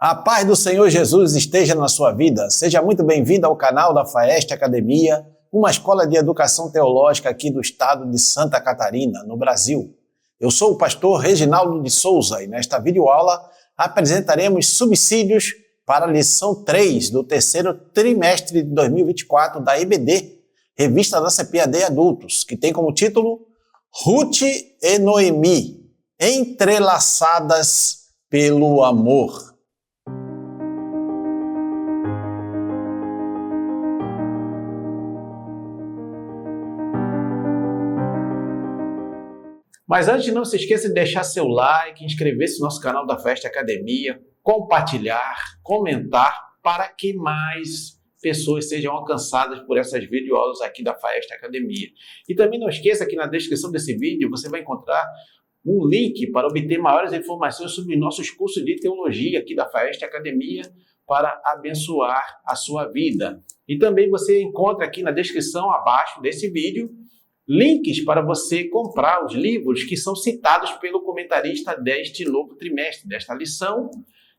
A paz do Senhor Jesus esteja na sua vida. Seja muito bem-vindo ao canal da Faeste Academia, uma escola de educação teológica aqui do estado de Santa Catarina, no Brasil. Eu sou o pastor Reginaldo de Souza e nesta videoaula apresentaremos subsídios para a lição 3 do terceiro trimestre de 2024 da EBD, Revista da CPAD Adultos, que tem como título Ruth e Noemi, entrelaçadas pelo amor. Mas antes, não se esqueça de deixar seu like, inscrever-se no nosso canal da Faeste Academia, compartilhar, comentar, para que mais pessoas sejam alcançadas por essas videoaulas aqui da Faeste Academia. E também não esqueça que na descrição desse vídeo você vai encontrar um link para obter maiores informações sobre nossos cursos de teologia aqui da Faeste Academia para abençoar a sua vida. E também você encontra aqui na descrição abaixo desse vídeo links para você comprar os livros que são citados pelo comentarista deste novo trimestre, desta lição,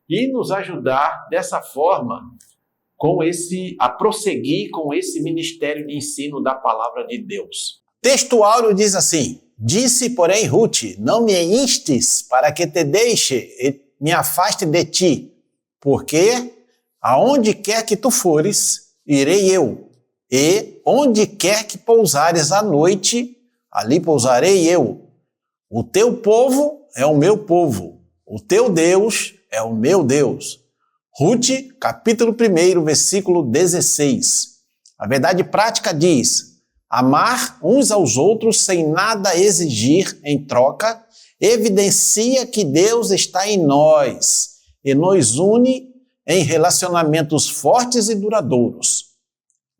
e nos ajudar dessa forma a prosseguir com esse ministério de ensino da palavra de Deus. Texto áureo diz assim: Disse, porém, Ruth, não me instes para que te deixe e me afaste de ti, porque aonde quer que tu fores, irei eu. E onde quer que pousares à noite, ali pousarei eu. O teu povo é o meu povo, o teu Deus é o meu Deus. Ruth, capítulo 1, versículo 16. A verdade prática diz: amar uns aos outros sem nada exigir em troca, evidencia que Deus está em nós e nos une em relacionamentos fortes e duradouros.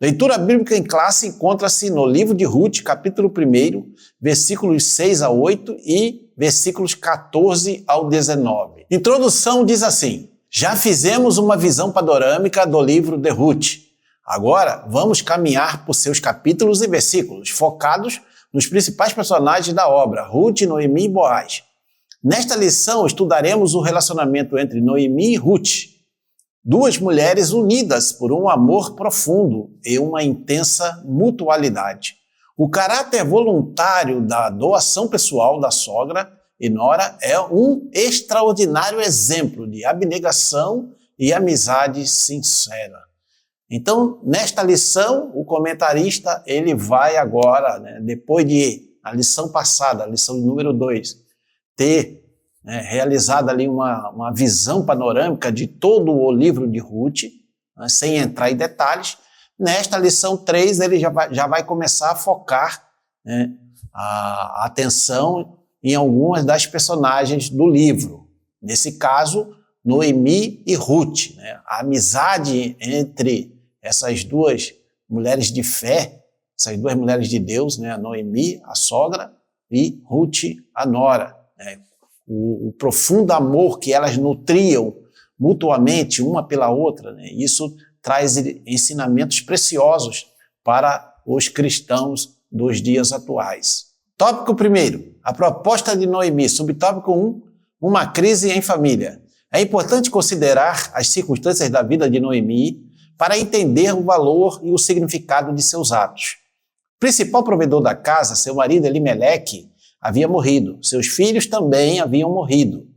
Leitura bíblica em classe encontra-se no livro de Ruth, capítulo 1, versículos 6 a 8 e versículos 14 ao 19. Introdução diz assim: já fizemos uma visão panorâmica do livro de Ruth. Agora vamos caminhar por seus capítulos e versículos, focados nos principais personagens da obra, Ruth, Noemi e Boaz. Nesta lição estudaremos o relacionamento entre Noemi e Ruth, duas mulheres unidas por um amor profundo e uma intensa mutualidade. O caráter voluntário da doação pessoal da sogra e nora é um extraordinário exemplo de abnegação e amizade sincera. Então, nesta lição, o comentarista ele vai agora, depois de a lição passada, a lição número 2, ter realizado ali uma visão panorâmica de todo o livro de Ruth, sem entrar em detalhes. Nesta lição 3, ele já vai começar a focar a atenção em algumas das personagens do livro. Nesse caso, Noemi e Ruth. A amizade entre essas duas mulheres de fé, essas duas mulheres de Deus, a Noemi, a sogra, e Ruth, a nora. O profundo amor que elas nutriam mutuamente uma pela outra, isso traz ensinamentos preciosos para os cristãos dos dias atuais. Tópico 1, a proposta de Noemi. Subtópico 1, uma crise em família. É importante considerar as circunstâncias da vida de Noemi para entender o valor e o significado de seus atos. O principal provedor da casa, seu marido Elimeleque, havia morrido. Seus filhos também haviam morrido.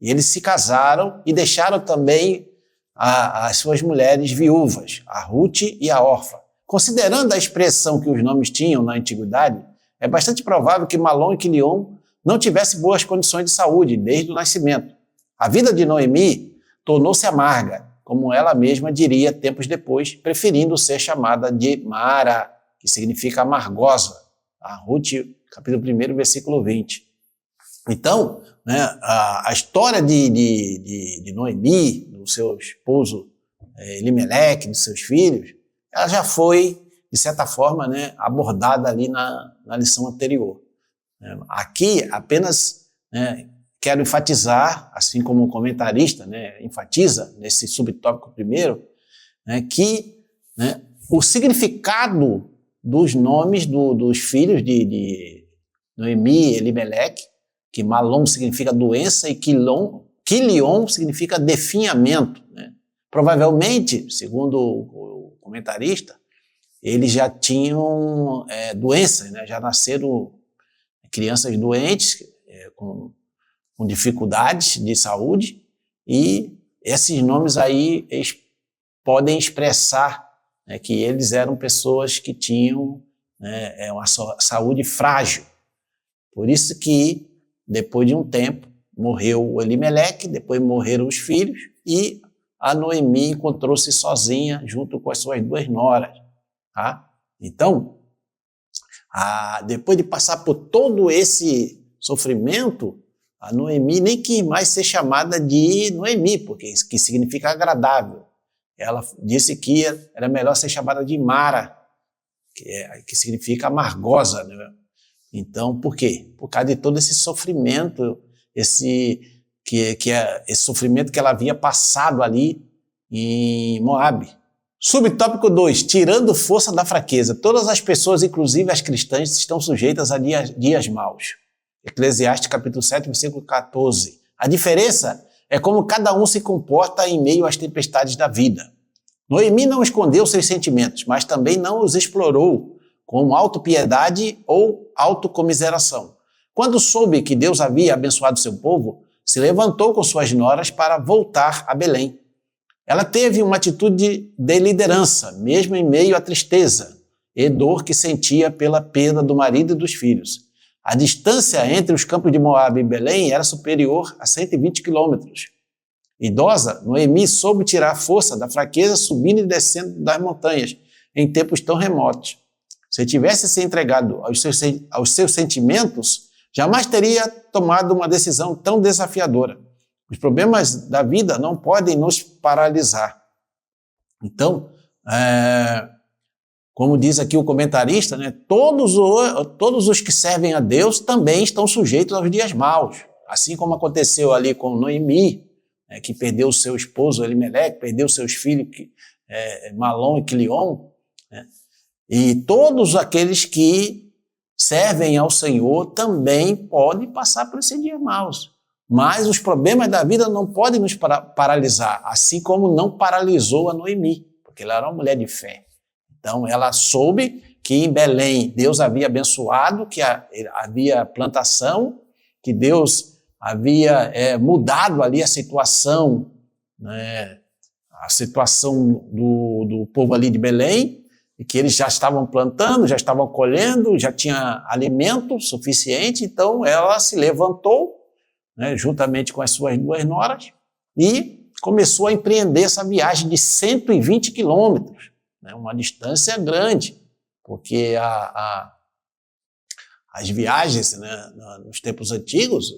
E eles se casaram e deixaram também as suas mulheres viúvas, a Ruth e a Orfa. Considerando a expressão que os nomes tinham na antiguidade, é bastante provável que Malom e Quilion não tivessem boas condições de saúde desde o nascimento. A vida de Noemi tornou-se amarga, como ela mesma diria tempos depois, preferindo ser chamada de Mara, que significa amargosa. A Ruth, capítulo 1, versículo 20. Então, a história de Noemi, do seu esposo Elimeleque, de seus filhos, ela já foi, de certa forma, abordada ali na lição anterior. Aqui, apenas quero enfatizar, assim como o comentarista enfatiza nesse subtópico 1, que o significado dos nomes dos filhos de Noemi e Elimeleque, que Malom significa doença e Quilion Quilion significa definhamento, né? Provavelmente, segundo o comentarista, eles já tinham doenças, né? Já nasceram crianças doentes, com dificuldades de saúde, e esses nomes aí eles podem expressar, né, que eles eram pessoas que tinham uma saúde frágil. Por isso que, depois de um tempo, morreu o Elimeleque, depois morreram os filhos, e a Noemi encontrou-se sozinha junto com as suas 2 noras. Tá? Então, depois de passar por todo esse sofrimento, a Noemi nem quis mais ser chamada de Noemi, porque que significa agradável. Ela disse que era melhor ser chamada de Mara, que significa amargosa, né? Então, por quê? Por causa de todo esse sofrimento, esse sofrimento que ela havia passado ali em Moabe. Subtópico 2, tirando força da fraqueza. Todas as pessoas, inclusive as cristãs, estão sujeitas a dias maus. Eclesiastes capítulo 7, versículo 14. A diferença é como cada um se comporta em meio às tempestades da vida. Noemi não escondeu seus sentimentos, mas também não os explorou com autopiedade ou autocomiseração. Quando soube que Deus havia abençoado seu povo, se levantou com suas noras para voltar a Belém. Ela teve uma atitude de liderança, mesmo em meio à tristeza e dor que sentia pela perda do marido e dos filhos. A distância entre os campos de Moabe e Belém era superior a 120 quilômetros. Idosa, Noemi soube tirar força da fraqueza subindo e descendo das montanhas em tempos tão remotos. Se tivesse se entregado aos seus sentimentos, jamais teria tomado uma decisão tão desafiadora. Os problemas da vida não podem nos paralisar. Então, como diz aqui o comentarista, né, todos os que servem a Deus também estão sujeitos aos dias maus. Assim como aconteceu ali com Noemi, que perdeu o seu esposo Elimeleque, perdeu seus filhos Malom e Quilion, né? E todos aqueles que servem ao Senhor também podem passar por esses dias maus. Mas os problemas da vida não podem nos paralisar, assim como não paralisou a Noemi, porque ela era uma mulher de fé. Então ela soube que em Belém Deus havia abençoado, que havia plantação, que Deus havia mudado ali a situação, né, do povo ali de Belém, e que eles já estavam plantando, já estavam colhendo, já tinha alimento suficiente. Então ela se levantou, né, juntamente com as suas 2 noras, e começou a empreender essa viagem de 120 quilômetros, né, uma distância grande, porque as viagens, né, nos tempos antigos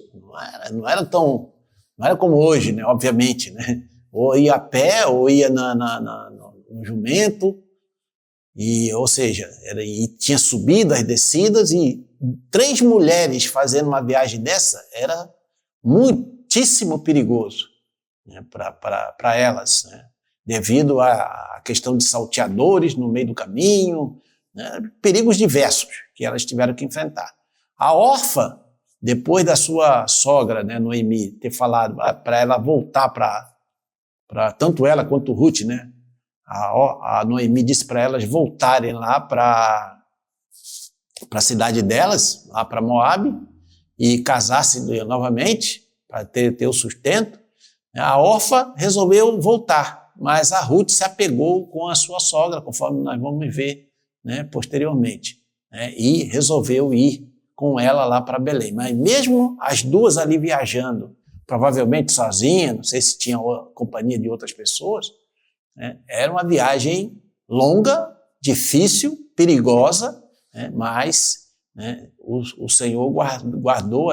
não era como hoje, né, obviamente, né? Ou ia a pé, ou ia no jumento, ou seja, tinha subidas, descidas, e 3 mulheres fazendo uma viagem dessa era muitíssimo perigoso, né, para elas, né, devido à questão de salteadores no meio do caminho, né, perigos diversos que elas tiveram que enfrentar. A órfã, depois da sua sogra, né, Noemi, ter falado para ela voltar tanto ela quanto Ruth, né, a Noemi disse para elas voltarem lá para a cidade delas, lá para Moabe, e casar-se novamente, para ter o sustento. A órfã resolveu voltar, mas a Ruth se apegou com a sua sogra, conforme nós vamos ver, né, posteriormente, né, e resolveu ir com ela lá para Belém. Mas mesmo as duas ali viajando, provavelmente sozinha, não sei se tinha companhia de outras pessoas, né, era uma viagem longa, difícil, perigosa, né, mas, né, o Senhor guardou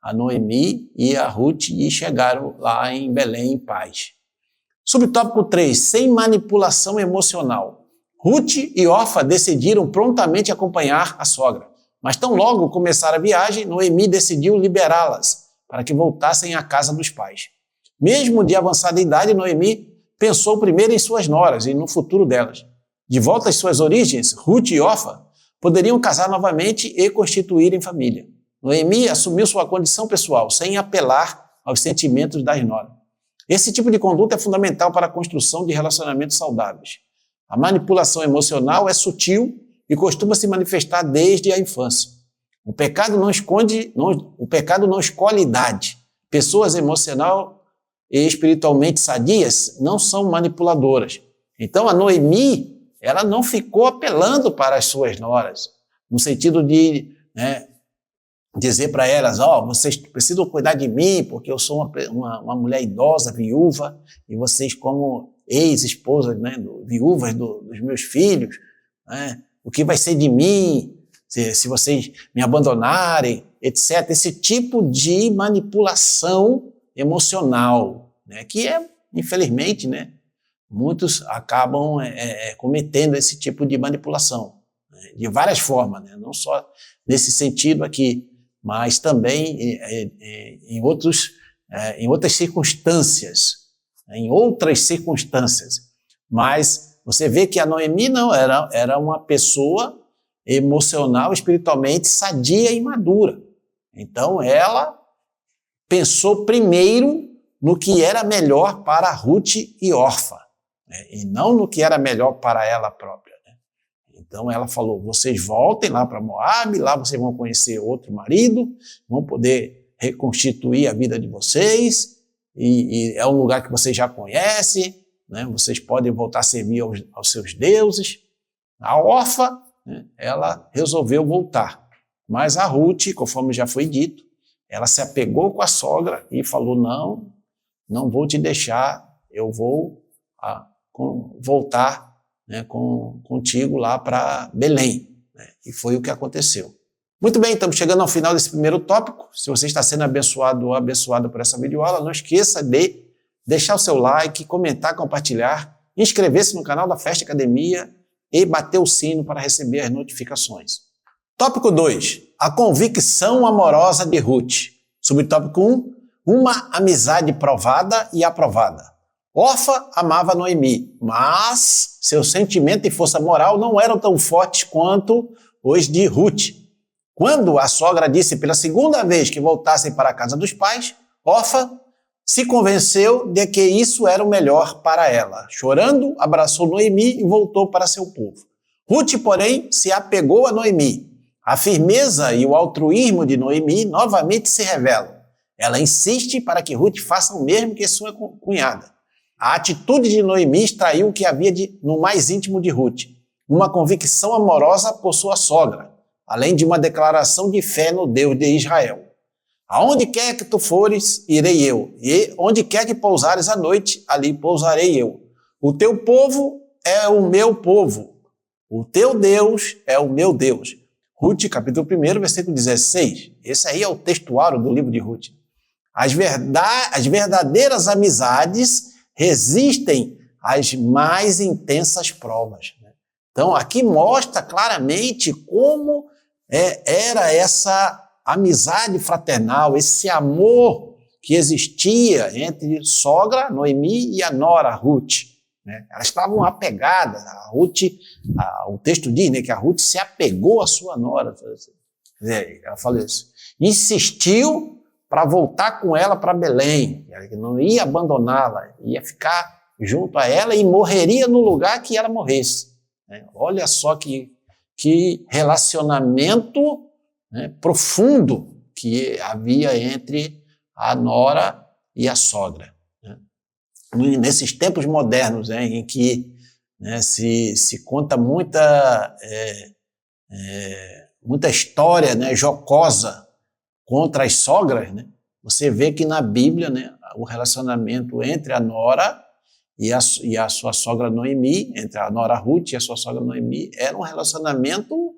a Noemi e a Ruth e chegaram lá em Belém em paz. Subtópico 3, sem manipulação emocional. Ruth e Orfa decidiram prontamente acompanhar a sogra, mas tão logo começaram a viagem, Noemi decidiu liberá-las para que voltassem à casa dos pais. Mesmo de avançada idade, Noemi pensou primeiro em suas noras e no futuro delas. De volta às suas origens, Ruth e Orfa poderiam casar novamente e constituírem família. Noemi assumiu sua condição pessoal, sem apelar aos sentimentos das noras. Esse tipo de conduta é fundamental para a construção de relacionamentos saudáveis. A manipulação emocional é sutil e costuma se manifestar desde a infância. O pecado não escolhe idade. Pessoas emocional e espiritualmente sadias não são manipuladoras. Então a Noemi, ela não ficou apelando para as suas noras, no sentido de dizer para elas, vocês precisam cuidar de mim, porque eu sou uma mulher idosa, viúva, e vocês como ex-esposas, viúvas dos meus filhos, o que vai ser de mim se vocês me abandonarem, etc. Esse tipo de manipulação emocional, que infelizmente, muitos acabam cometendo esse tipo de manipulação, de várias formas, não só nesse sentido aqui, mas também em outras circunstâncias, Mas você vê que a Noemi não era uma pessoa emocional, espiritualmente sadia e madura. Então ela pensou primeiro no que era melhor para Ruth e Orfa, e não no que era melhor para ela própria. Então ela falou, vocês voltem lá para Moabe, lá vocês vão conhecer outro marido, vão poder reconstituir a vida de vocês, e é um lugar que vocês já conhecem, vocês podem voltar a servir aos seus deuses. A Orfa, ela resolveu voltar, mas a Ruth, conforme já foi dito, ela se apegou com a sogra e falou, não vou te deixar, eu vou voltar contigo lá para Belém. E foi o que aconteceu. Muito bem, estamos chegando ao final desse primeiro tópico. Se você está sendo abençoado ou abençoada por essa videoaula, não esqueça de deixar o seu like, comentar, compartilhar, inscrever-se no canal da Festa Academia e bater o sino para receber as notificações. Tópico 2. A convicção amorosa de Ruth. Subtópico 1. Uma amizade provada e aprovada. Orfa amava Noemi, mas seu sentimento e força moral não eram tão fortes quanto os de Ruth. Quando a sogra disse pela segunda vez que voltassem para a casa dos pais, Orfa se convenceu de que isso era o melhor para ela. Chorando, abraçou Noemi e voltou para seu povo. Ruth, porém, se apegou a Noemi. A firmeza e o altruísmo de Noemi novamente se revelam. Ela insiste para que Ruth faça o mesmo que sua cunhada. A atitude de Noemi extraiu o que havia no mais íntimo de Ruth, uma convicção amorosa por sua sogra, além de uma declaração de fé no Deus de Israel. Aonde quer que tu fores, irei eu, e onde quer que pousares à noite, ali pousarei eu. O teu povo é o meu povo, o teu Deus é o meu Deus. Ruth, capítulo 1, versículo 16. Esse aí é o textuário do livro de Ruth. As verdadeiras amizades resistem às mais intensas provas. Então, aqui mostra claramente como era essa amizade fraternal, esse amor que existia entre sogra, Noemi, e a nora, Ruth. Elas estavam apegadas. A Ruth, o texto diz que a Ruth se apegou à sua nora. Ela falou isso. Insistiu para voltar com ela para Belém. Ela não ia abandoná-la, ia ficar junto a ela e morreria no lugar que ela morresse. Olha só que relacionamento profundo que havia entre a nora e a sogra. Nesses tempos modernos, em que se conta muita história jocosa contra as sogras, você vê que na Bíblia o relacionamento entre a nora e a sua sogra Noemi, entre a nora Ruth e a sua sogra Noemi, era um relacionamento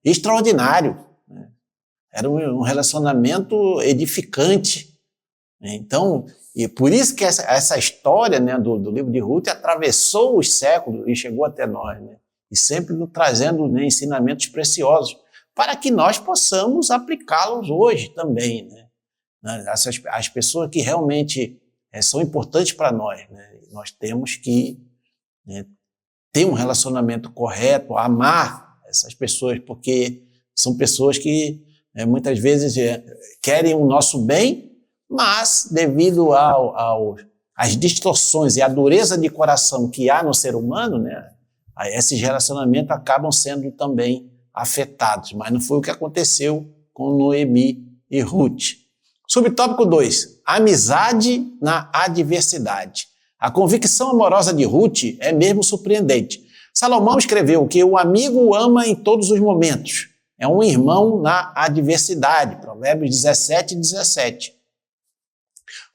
extraordinário. Era um relacionamento edificante. Então, e por isso que essa história do livro de Ruth atravessou os séculos e chegou até nós, e sempre nos trazendo ensinamentos preciosos, para que nós possamos aplicá-los hoje também. As pessoas que realmente são importantes para nós, nós temos que ter um relacionamento correto, amar essas pessoas, porque são pessoas que muitas vezes querem o nosso bem, mas devido às distorções e à dureza de coração que há no ser humano, né, esses relacionamentos acabam sendo também afetados, mas não foi o que aconteceu com Noemi e Ruth. Subtópico 2, amizade na adversidade. A convicção amorosa de Ruth é mesmo surpreendente. Salomão escreveu que o amigo o ama em todos os momentos. É um irmão na adversidade. Provérbios 17:17.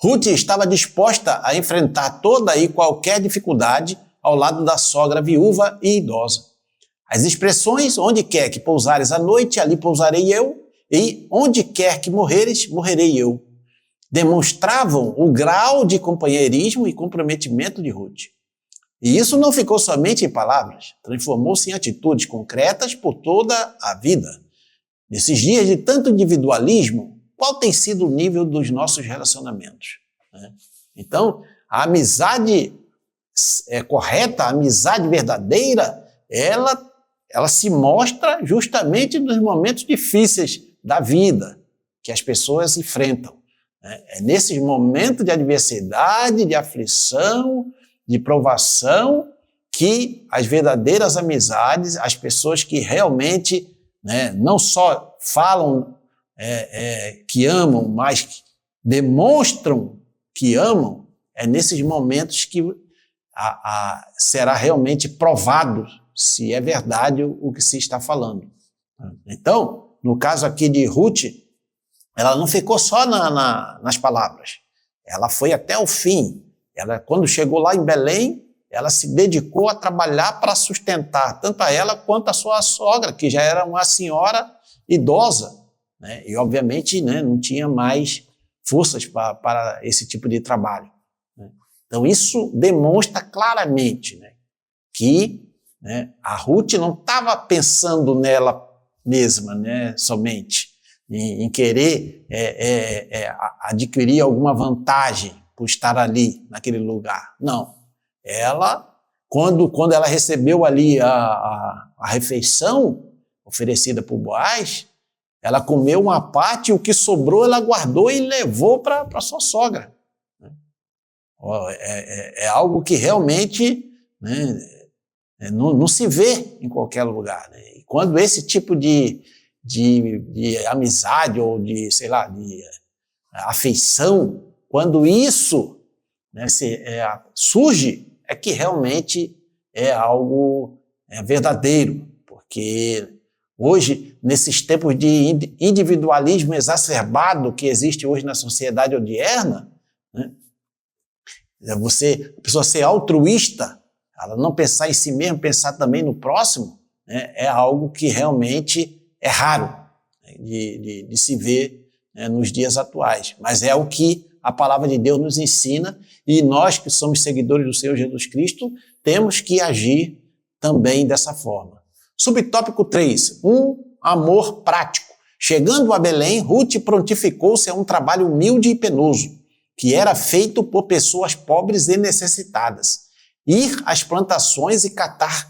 Ruth estava disposta a enfrentar toda e qualquer dificuldade ao lado da sogra viúva e idosa. As expressões, onde quer que pousares à noite, ali pousarei eu, e onde quer que morreres, morrerei eu, demonstravam o grau de companheirismo e comprometimento de Ruth. E isso não ficou somente em palavras, transformou-se em atitudes concretas por toda a vida. Nesses dias de tanto individualismo, qual tem sido o nível dos nossos relacionamentos? Então, a amizade correta, a amizade verdadeira, ela se mostra justamente nos momentos difíceis da vida que as pessoas enfrentam. É nesses momentos de adversidade, de aflição, de provação, que as verdadeiras amizades, as pessoas que realmente não só falam que amam, mas que demonstram que amam, é nesses momentos que será realmente provado se é verdade o que se está falando. Então, no caso aqui de Ruth, ela não ficou só nas palavras, ela foi até o fim. Ela, quando chegou lá em Belém, ela se dedicou a trabalhar para sustentar tanto a ela quanto a sua sogra, que já era uma senhora idosa, né? E obviamente não tinha mais forças para esse tipo de trabalho. Né? Então isso demonstra claramente, né, que a Ruth não estava pensando nela mesma, né, somente, em querer adquirir alguma vantagem por estar ali, naquele lugar. Não. Ela, quando ela recebeu ali a refeição oferecida por Boaz, ela comeu uma parte e o que sobrou ela guardou e levou para sua sogra. É algo que realmente não se vê em qualquer lugar. Né? E quando esse tipo de amizade ou de afeição, quando isso surge, é que realmente é algo verdadeiro, porque hoje, nesses tempos de individualismo exacerbado que existe hoje na sociedade odierna, a pessoa ser altruísta, ela não pensar em si mesma, pensar também no próximo, é algo que realmente é raro de se ver nos dias atuais, mas é o que a palavra de Deus nos ensina, e nós que somos seguidores do Senhor Jesus Cristo, temos que agir também dessa forma. Subtópico 3, amor prático. Chegando a Belém, Ruth prontificou-se a um trabalho humilde e penoso, que era feito por pessoas pobres e necessitadas. Ir às plantações e catar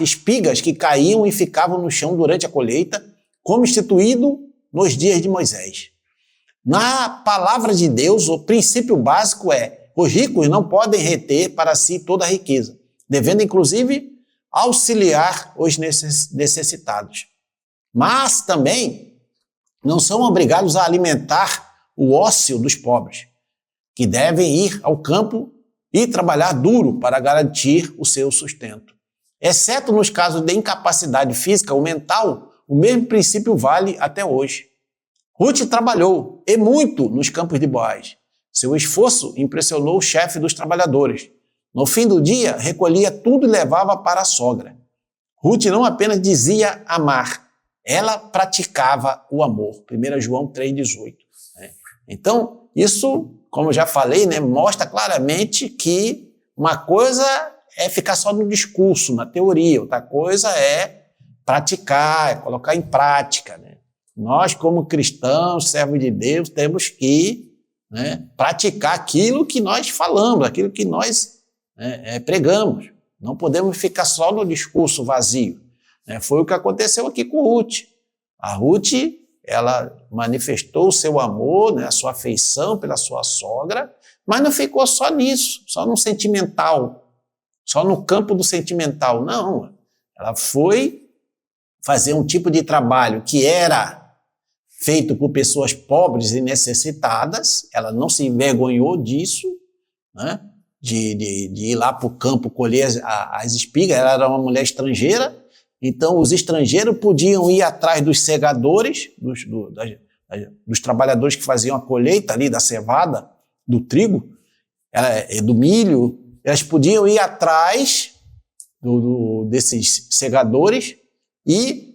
espigas que caíam e ficavam no chão durante a colheita, como instituído nos dias de Moisés. Na palavra de Deus, o princípio básico é: os ricos não podem reter para si toda a riqueza, devendo inclusive auxiliar os necessitados. Mas também não são obrigados a alimentar o ócio dos pobres, que devem ir ao campo e trabalhar duro para garantir o seu sustento. Exceto nos casos de incapacidade física ou mental, o mesmo princípio vale até hoje. Ruth trabalhou, e muito, nos campos de Boaz. Seu esforço impressionou o chefe dos trabalhadores. No fim do dia, recolhia tudo e levava para a sogra. Ruth não apenas dizia amar, ela praticava o amor. 1 João 3,18. Então, isso, como eu já falei, mostra claramente que uma coisa é ficar só no discurso, na teoria, outra coisa é praticar, é colocar em prática. Nós, como cristãos, servos de Deus, temos que praticar aquilo que nós falamos, aquilo que nós pregamos. Não podemos ficar só no discurso vazio. Foi o que aconteceu aqui com Ruth. A Ruth, ela manifestou o seu amor, né, a sua afeição pela sua sogra, mas não ficou só nisso, só no sentimental, só no campo do sentimental. Não, ela foi fazer um tipo de trabalho que era feito por pessoas pobres e necessitadas, ela não se envergonhou disso, né, de ir lá para o campo colher as espigas. Ela era uma mulher estrangeira, então os estrangeiros podiam ir atrás dos segadores, dos trabalhadores que faziam a colheita ali da cevada, do trigo, do milho. Elas podiam ir atrás desses segadores e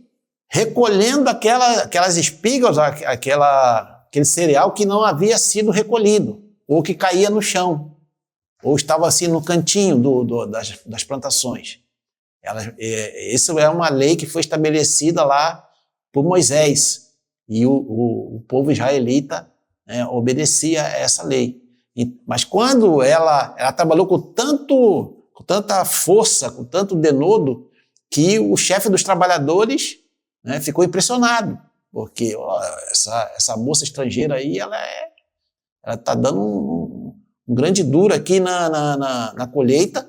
recolhendo aquelas espigas, aquele cereal que não havia sido recolhido, ou que caía no chão, ou estava assim no cantinho das plantações. Isso é uma lei que foi estabelecida lá por Moisés, e o povo israelita, né, obedecia a essa lei. Mas quando ela trabalhou com tanta força, com tanto denodo, que o chefe dos trabalhadores, né, ficou impressionado, porque essa moça estrangeira aí, ela está dando um grande duro aqui na colheita,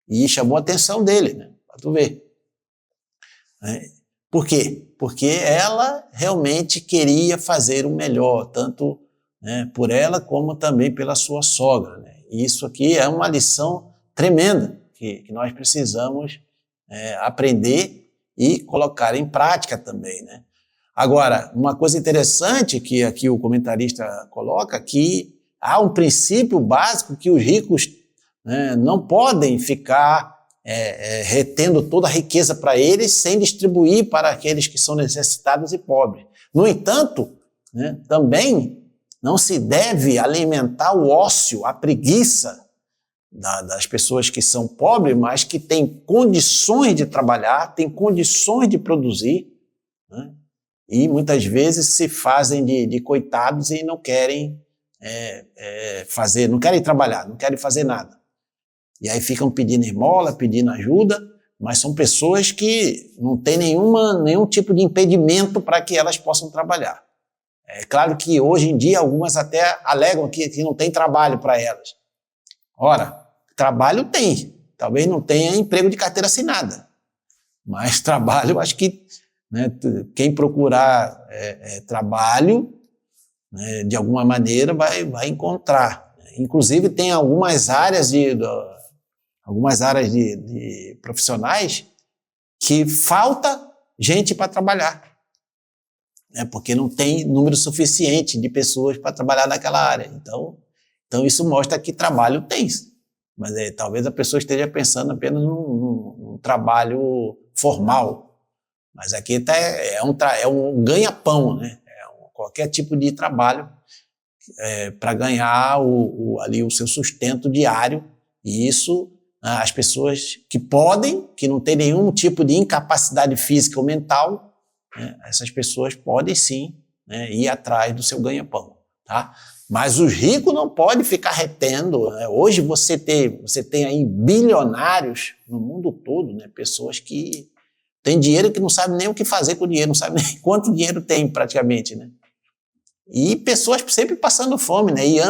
e chamou a atenção dele, né, para tu ver. Por quê? Porque ela realmente queria fazer o melhor, tanto, né, por ela como também pela sua sogra, né? E isso aqui é uma lição tremenda que nós precisamos aprender e colocar em prática também, né? Agora, uma coisa interessante que aqui o comentarista coloca, que há um princípio básico que os ricos, né, não podem ficar retendo toda a riqueza para eles sem distribuir para aqueles que são necessitados e pobres. No entanto, né, também não se deve alimentar o ócio, a preguiça das pessoas que são pobres, mas que têm condições de trabalhar, têm condições de produzir, né? E muitas vezes se fazem de coitados e não querem não querem trabalhar, não querem fazer nada. E aí ficam pedindo esmola, pedindo ajuda, mas são pessoas que não têm nenhum tipo de impedimento para que elas possam trabalhar. É claro que hoje em dia algumas até alegam que não tem trabalho para elas. Ora, trabalho tem, talvez não tenha emprego de carteira assinada, mas trabalho, acho que, né, quem procurar trabalho, né, de alguma maneira vai encontrar. Inclusive tem algumas áreas de profissionais que falta gente para trabalhar, né, porque não tem número suficiente de pessoas para trabalhar naquela área. Então isso mostra que trabalho tem, mas talvez a pessoa esteja pensando apenas num trabalho formal, mas aqui é um ganha-pão, né? Qualquer tipo de trabalho para ganhar ali o seu sustento diário, e isso as pessoas que podem, que não têm nenhum tipo de incapacidade física ou mental, né, essas pessoas podem sim, né, ir atrás do seu ganha-pão, tá? Mas os ricos não podem ficar retendo, né? Hoje você tem aí bilionários no mundo todo, né? Pessoas que têm dinheiro que não sabem nem o que fazer com o dinheiro, não sabem nem quanto dinheiro tem praticamente, né? E pessoas sempre passando fome, né? E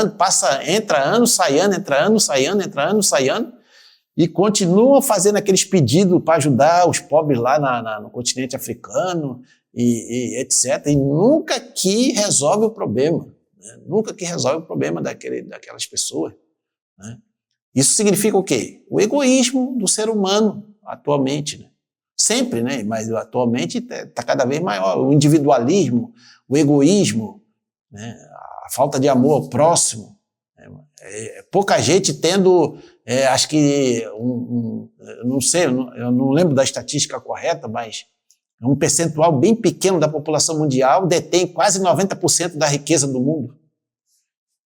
entra ano, sai ano, entra ano, sai ano, entra ano, sai ano, e continuam fazendo aqueles pedidos para ajudar os pobres lá no continente africano, e etc. E nunca que resolve o problema. Nunca que resolve o problema daquelas pessoas, né? Isso significa o quê? O egoísmo do ser humano atualmente, né? Sempre, né? Mas atualmente está cada vez maior. O individualismo, o egoísmo, né? A falta de amor ao próximo, né? Pouca gente tendo, acho que, não sei, eu não lembro da estatística correta, mas um percentual bem pequeno da população mundial detém quase 90% da riqueza do mundo,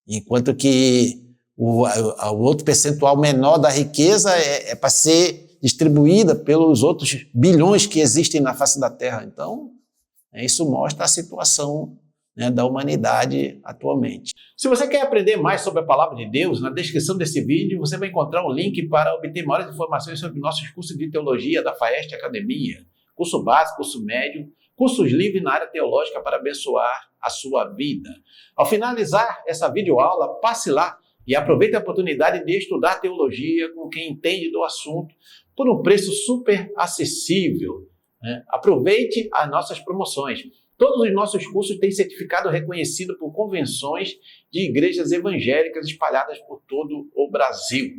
enquanto que o outro percentual menor da riqueza é para ser distribuída pelos outros bilhões que existem na face da Terra. Então, isso mostra a situação, né, da humanidade atualmente. Se você quer aprender mais sobre a Palavra de Deus, na descrição desse vídeo você vai encontrar um link para obter maiores informações sobre nossos cursos de teologia da FAEST Academia, curso básico, curso médio, cursos livres na área teológica para abençoar a sua vida. Ao finalizar essa videoaula, passe lá e aproveite a oportunidade de estudar teologia com quem entende do assunto por um preço super acessível. Aproveite as nossas promoções. Todos os nossos cursos têm certificado reconhecido por convenções de igrejas evangélicas espalhadas por todo o Brasil.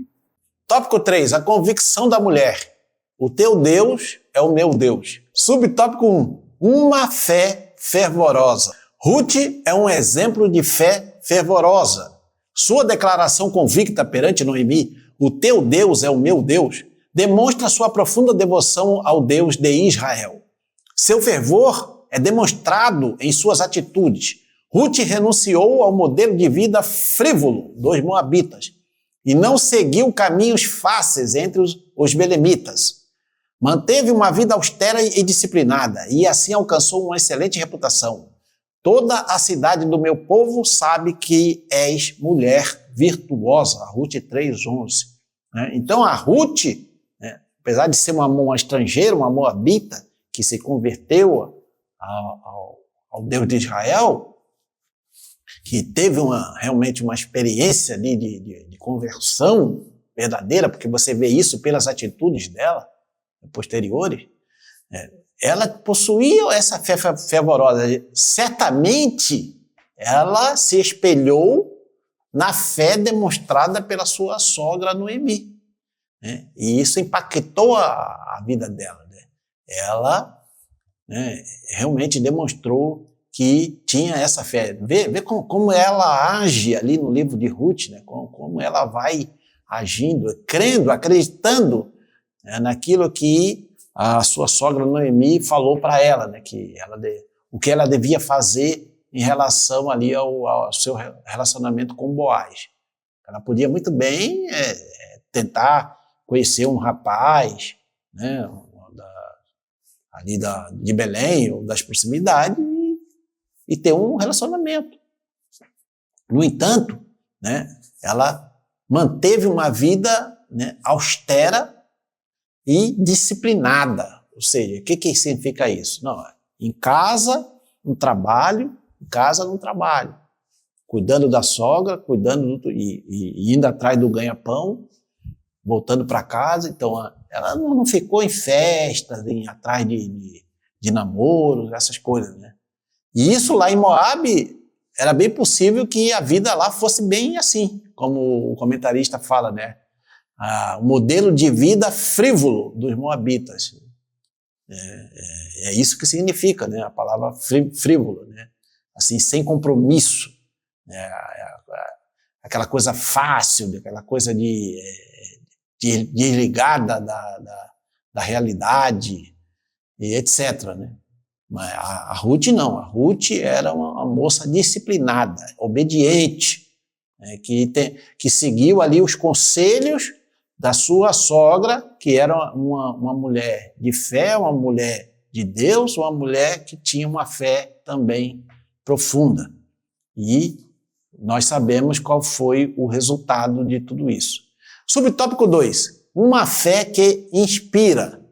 Tópico 3, a convicção da mulher. O teu Deus é o meu Deus. Subtópico 1, uma fé fervorosa. Ruth é um exemplo de fé fervorosa. Sua declaração convicta perante Noemi, o teu Deus é o meu Deus, demonstra sua profunda devoção ao Deus de Israel. Seu fervor é demonstrado em suas atitudes. Ruth renunciou ao modelo de vida frívolo dos moabitas e não seguiu caminhos fáceis entre os belemitas. Manteve uma vida austera e disciplinada e assim alcançou uma excelente reputação. Toda a cidade do meu povo sabe que és mulher virtuosa. Ruth 3:11. Então a Ruth, apesar de ser uma estrangeira, uma moabita, que se converteu ao Deus de Israel, que teve realmente uma experiência de conversão verdadeira, porque você vê isso pelas atitudes dela, posteriores, ela possuía essa fé fervorosa. Certamente, ela se espelhou na fé demonstrada pela sua sogra Noemi. E isso impactou a vida dela. Ela realmente demonstrou que tinha essa fé. Vê como ela age ali no livro de Ruth, como ela vai agindo, crendo, acreditando naquilo que a sua sogra Noemi falou para ela, o que ela devia fazer em relação ali ao seu relacionamento com Boaz. Ela podia muito bem tentar conhecer um rapaz, ali de Belém ou das proximidades e ter um relacionamento. No entanto, ela manteve uma vida austera e disciplinada. Ou seja, o que significa isso? Não, em casa, no trabalho, em casa, no trabalho. Cuidando da sogra, e indo atrás do ganha-pão, voltando para casa. Então, ela não ficou em festas, atrás de namoros, essas coisas. E isso lá em Moabe, era bem possível que a vida lá fosse bem assim, como o comentarista fala, o modelo de vida frívolo dos moabitas. É isso que significa, a palavra frívolo, assim, sem compromisso, aquela coisa fácil, aquela coisa desligada da realidade, e etc. Mas a Ruth não, a Ruth era uma moça disciplinada, obediente, que seguiu ali os conselhos da sua sogra, que era uma mulher de fé, uma mulher de Deus, uma mulher que tinha uma fé também profunda. E nós sabemos qual foi o resultado de tudo isso. Subtópico 2, uma fé que inspira.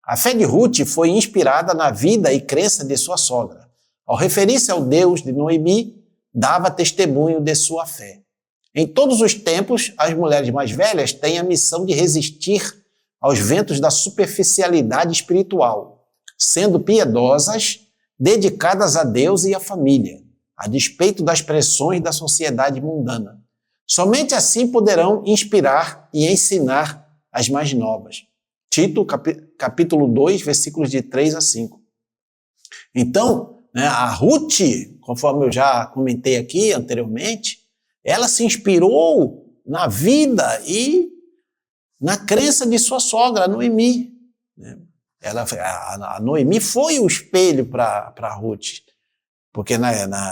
A fé de Ruth foi inspirada na vida e crença de sua sogra. Ao referir-se ao Deus de Noemi, dava testemunho de sua fé. Em todos os tempos, as mulheres mais velhas têm a missão de resistir aos ventos da superficialidade espiritual, sendo piedosas, dedicadas a Deus e à família, a despeito das pressões da sociedade mundana. Somente assim poderão inspirar e ensinar as mais novas. Tito, capítulo 2, versículos de 3 a 5. Então, a Ruth, conforme eu já comentei aqui anteriormente, ela se inspirou na vida e na crença de sua sogra, a Noemi. A Noemi foi o espelho para Ruth, porque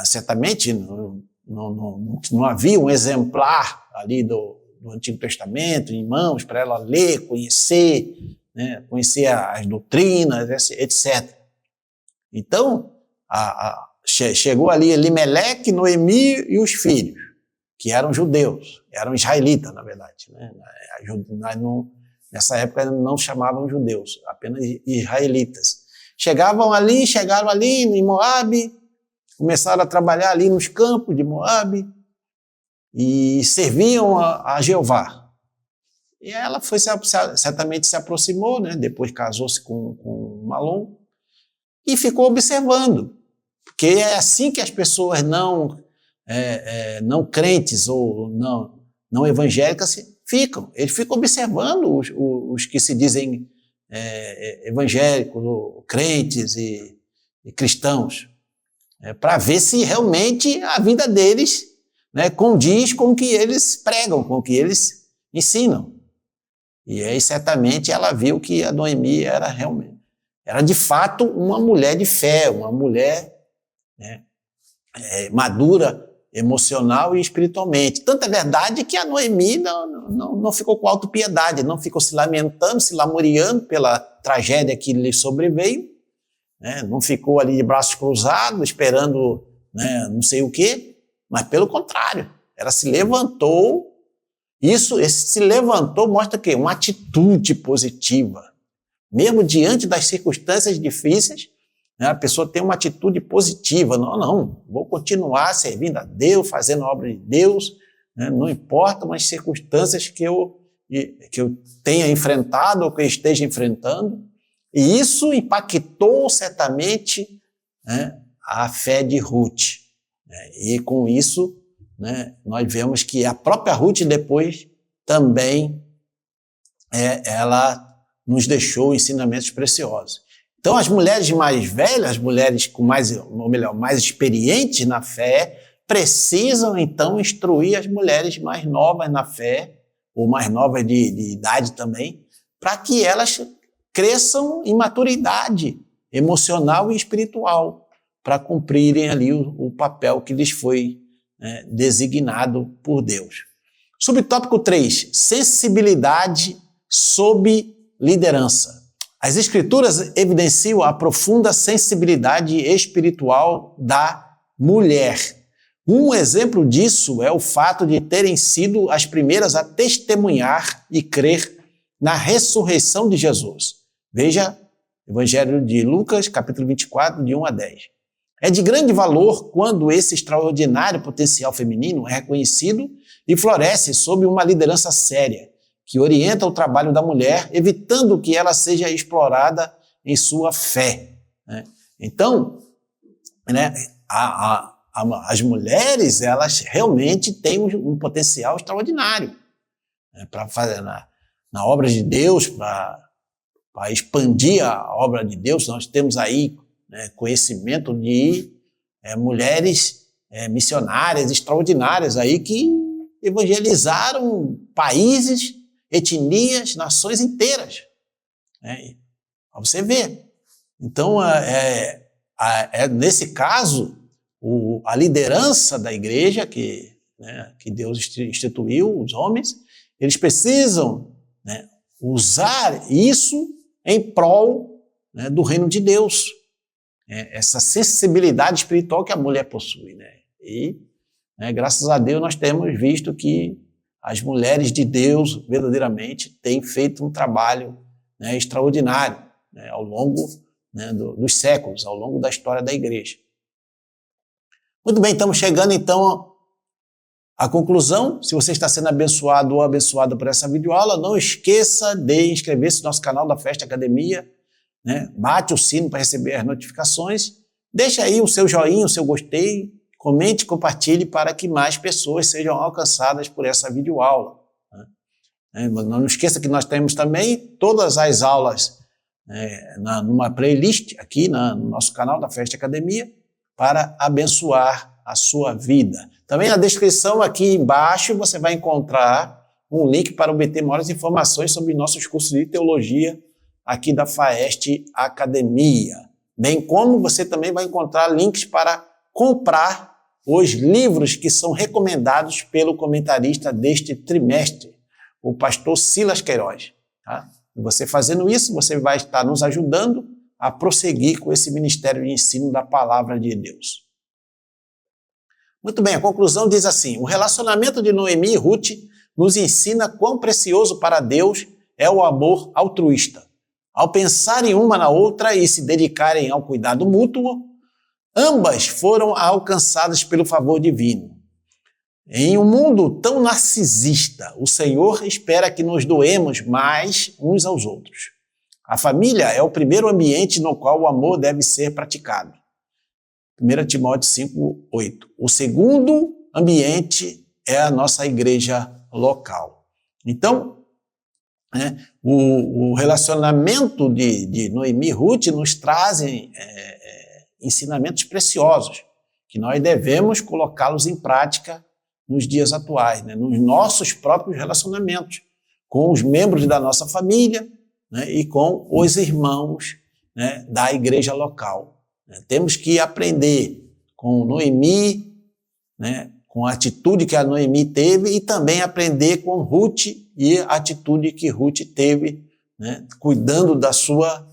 certamente não havia um exemplar ali do Antigo Testamento em mãos para ela ler, conhecer, conhecer as doutrinas, etc. Então, chegou ali Elimeleque, Noemi e os filhos, que eram judeus, eram israelitas, na verdade. Nessa época não chamavam judeus, apenas israelitas. chegaram ali em Moabe, começaram a trabalhar ali nos campos de Moabe e serviam a Jeová. E ela certamente se aproximou, né? Depois casou-se com Malom e ficou observando, porque é assim que as pessoas não crentes ou não evangélicas ficam. Eles ficam observando os que se dizem evangélicos, crentes e cristãos, para ver se realmente a vida deles, né, condiz com o que eles pregam, com o que eles ensinam. E aí certamente ela viu que a Noemi era de fato uma mulher de fé, uma mulher, né, madura emocional e espiritualmente. Tanta verdade que a Noemi não ficou com autopiedade, não ficou se lamentando, se lamuriando pela tragédia que lhe sobreveio, né? Não ficou ali de braços cruzados esperando, né, não sei o quê, mas pelo contrário, ela se levantou. Esse se levantou mostra o quê? Uma atitude positiva. Mesmo diante das circunstâncias difíceis, né, a pessoa tem uma atitude positiva. Não, vou continuar servindo a Deus, fazendo a obra de Deus, né, não importa as circunstâncias que eu tenha enfrentado ou que eu esteja enfrentando. E isso impactou certamente, né, a fé de Ruth. Né, e com isso, né, nós vemos que a própria Ruth depois também ela nos deixou ensinamentos preciosos. Então as mulheres mais velhas, as mulheres com mais experientes na fé, precisam então instruir as mulheres mais novas na fé, ou mais novas de idade também, para que elas cresçam em maturidade emocional e espiritual, para cumprirem ali o papel que lhes foi designado por Deus. Subtópico 3, sensibilidade sob liderança. As Escrituras evidenciam a profunda sensibilidade espiritual da mulher. Um exemplo disso é o fato de terem sido as primeiras a testemunhar e crer na ressurreição de Jesus. Veja, Evangelho de Lucas, capítulo 24, de 1 a 10. É de grande valor quando esse extraordinário potencial feminino é reconhecido e floresce sob uma liderança séria, que orienta o trabalho da mulher, evitando que ela seja explorada em sua fé. Né? Então, né, as mulheres, elas realmente têm um potencial extraordinário, né, para fazer na obra de Deus, para expandir a obra de Deus. Nós temos aí, né, conhecimento de mulheres missionárias extraordinárias aí que evangelizaram países, etnias, nações inteiras. Né? Para você ver. Então, nesse caso, a liderança da igreja que Deus instituiu, os homens, eles precisam, né, usar isso em prol, né, do reino de Deus. Essa sensibilidade espiritual que a mulher possui. Né? E, né, graças a Deus, nós temos visto que as mulheres de Deus, verdadeiramente, têm feito um trabalho, né, extraordinário, né, ao longo, né, dos séculos, ao longo da história da igreja. Muito bem, estamos chegando então à conclusão. Se você está sendo abençoado ou abençoada por essa videoaula, não esqueça de inscrever-se no nosso canal da Festa Academia, né? Bate o sino para receber as notificações, deixa aí o seu joinha, o seu gostei, comente, compartilhe para que mais pessoas sejam alcançadas por essa videoaula. Né? Não esqueça que nós temos também todas as aulas numa playlist aqui no nosso canal da Festa Academia para abençoar a sua vida. Também na descrição aqui embaixo você vai encontrar um link para obter maiores informações sobre nossos cursos de teologia aqui da FAEST Academia. Bem como você também vai encontrar links para comprar os livros que são recomendados pelo comentarista deste trimestre, o pastor Silas Queiroz. Tá? E você fazendo isso, você vai estar nos ajudando a prosseguir com esse ministério de ensino da palavra de Deus. Muito bem, a conclusão diz assim: o relacionamento de Noemi e Ruth nos ensina quão precioso para Deus é o amor altruísta. ao pensarem uma na outra e se dedicarem ao cuidado mútuo, ambas foram alcançadas pelo favor divino. Em um mundo tão narcisista, o Senhor espera que nos doemos mais uns aos outros. A família é o primeiro ambiente no qual o amor deve ser praticado. 1 Timóteo 5:8. O segundo ambiente é a nossa igreja local. Então, o relacionamento de Noemi e Ruth nos trazem ensinamentos preciosos, que nós devemos colocá-los em prática nos dias atuais, nos nossos próprios relacionamentos, com os membros da nossa família, e com os irmãos, da igreja local. Temos que aprender com Noemi, com a atitude que a Noemi teve, e também aprender com Ruth e a atitude que Ruth teve, cuidando da sua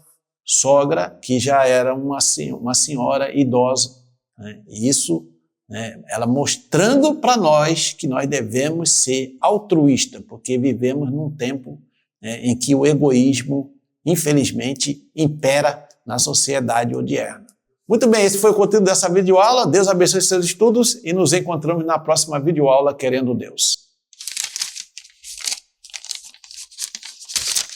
sogra, que já era uma senhora idosa. E isso, ela mostrando para nós que nós devemos ser altruístas, porque vivemos num tempo em que o egoísmo, infelizmente, impera na sociedade odierna. Muito bem, esse foi o conteúdo dessa videoaula. Deus abençoe seus estudos e nos encontramos na próxima videoaula, querendo Deus.